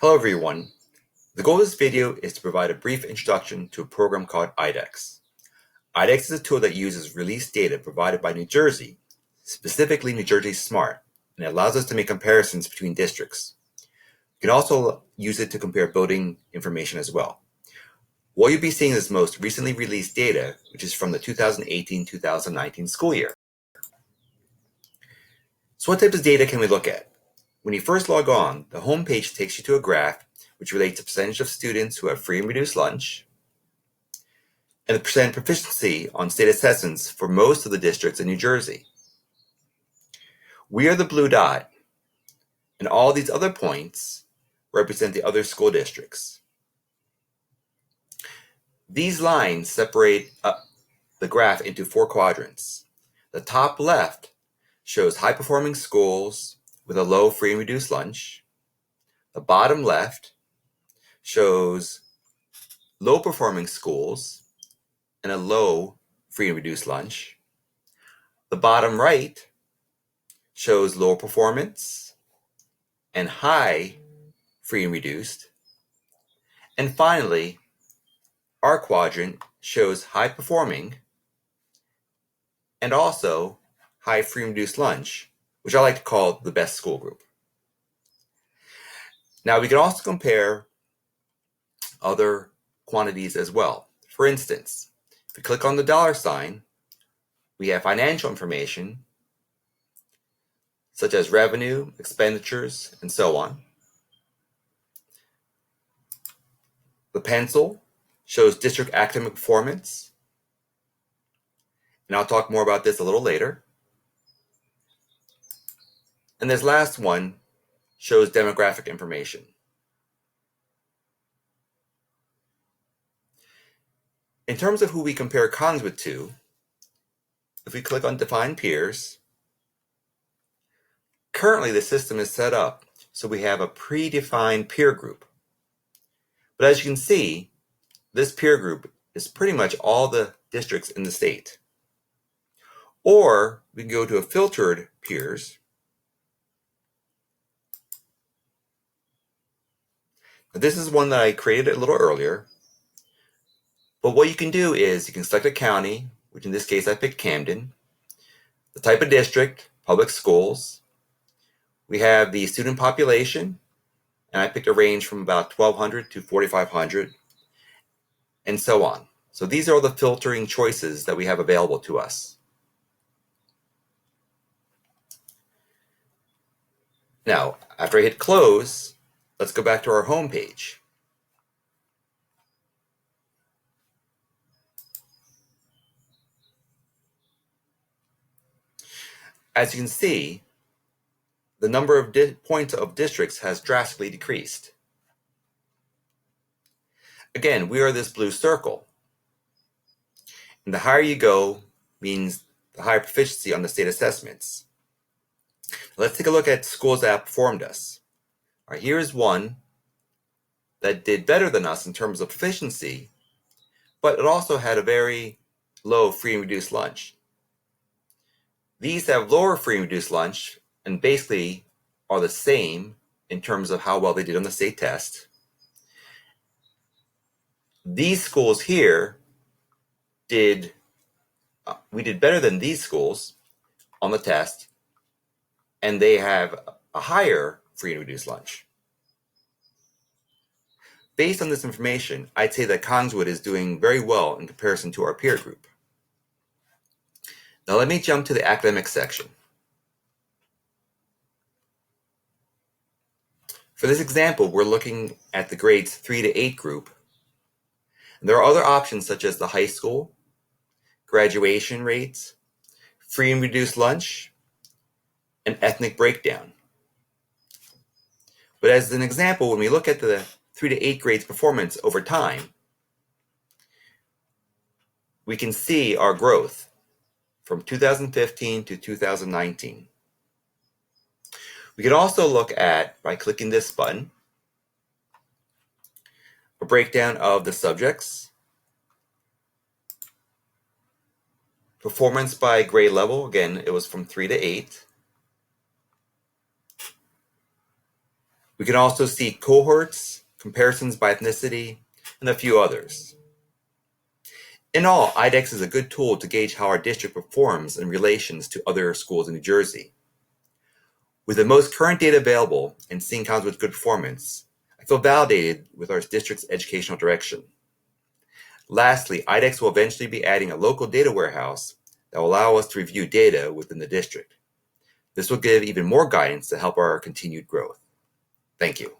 Hello everyone. The goal of this video is to provide a brief introduction to a program called Eidex. Eidex is a tool that uses release data provided by New Jersey, specifically New Jersey Smart, and it allows us to make comparisons between districts. You can also use it to compare building information as well. What you'll be seeing is most recently released data, which is from the 2018-2019 school year. So what types of data can we look at? When you first log on, the home page takes you to a graph which relates the percentage of students who have free and reduced lunch, and the percent proficiency on state assessments for most of the districts in New Jersey. We are the blue dot, and all these other points represent the other school districts. These lines separate the graph into 4 quadrants. The top left shows high-performing schools with a low free and reduced lunch. The bottom left shows low-performing schools and a low free and reduced lunch. The bottom right shows low performance and high free and reduced. And finally, our quadrant shows high performing and also high free and reduced lunch, which I like to call the best school group. Now we can also compare other quantities as well. For instance, if we click on the dollar sign, we have financial information such as revenue, expenditures, and so on. The pencil shows district academic performance, and I'll talk more about this a little later. And this last one shows demographic information. In terms of who we compare Cogswood to, if we click on Define Peers, currently the system is set up so we have a predefined peer group. But as you can see, this peer group is pretty much all the districts in the state. Or we can go to a filtered peers. Now, this is one that I created a little earlier. But what you can do is you can select a county, which in this case I picked Camden, the type of district, public schools. We have the student population, and I picked a range from about 1,200 to 4,500, and so on. So these are all the filtering choices that we have available to us. Now, after I hit close, let's go back to our home page. As you can see, the number of points of districts has drastically decreased. Again, we are this blue circle. And the higher you go means the higher proficiency on the state assessments. Let's take a look at schools that outperformed us. All right, here's one that did better than us in terms of proficiency, but it also had a very low free and reduced lunch. These have lower free and reduced lunch and basically are the same in terms of how well they did on the state test. These schools here we did better than these schools on the test, and they have a higher free and reduced lunch. Based on this information, I'd say that Cogswood is doing very well in comparison to our peer group. Now let me jump to the academic section. For this example, we're looking at the grades 3 to 8 group. And there are other options such as the high school, graduation rates, free and reduced lunch, and ethnic breakdown. But as an example, when we look at the 3 to 8 grades performance over time, we can see our growth from 2015 to 2019. We can also look at, by clicking this button, a breakdown of the subjects, performance by grade level. Again, it was from 3 to 8. We can also see cohorts, comparisons by ethnicity, and a few others. In all, Eidex is a good tool to gauge how our district performs in relations to other schools in New Jersey. With the most current data available and seeing counties with good performance, I feel validated with our district's educational direction. Lastly, Eidex will eventually be adding a local data warehouse that will allow us to review data within the district. This will give even more guidance to help our continued growth. Thank you.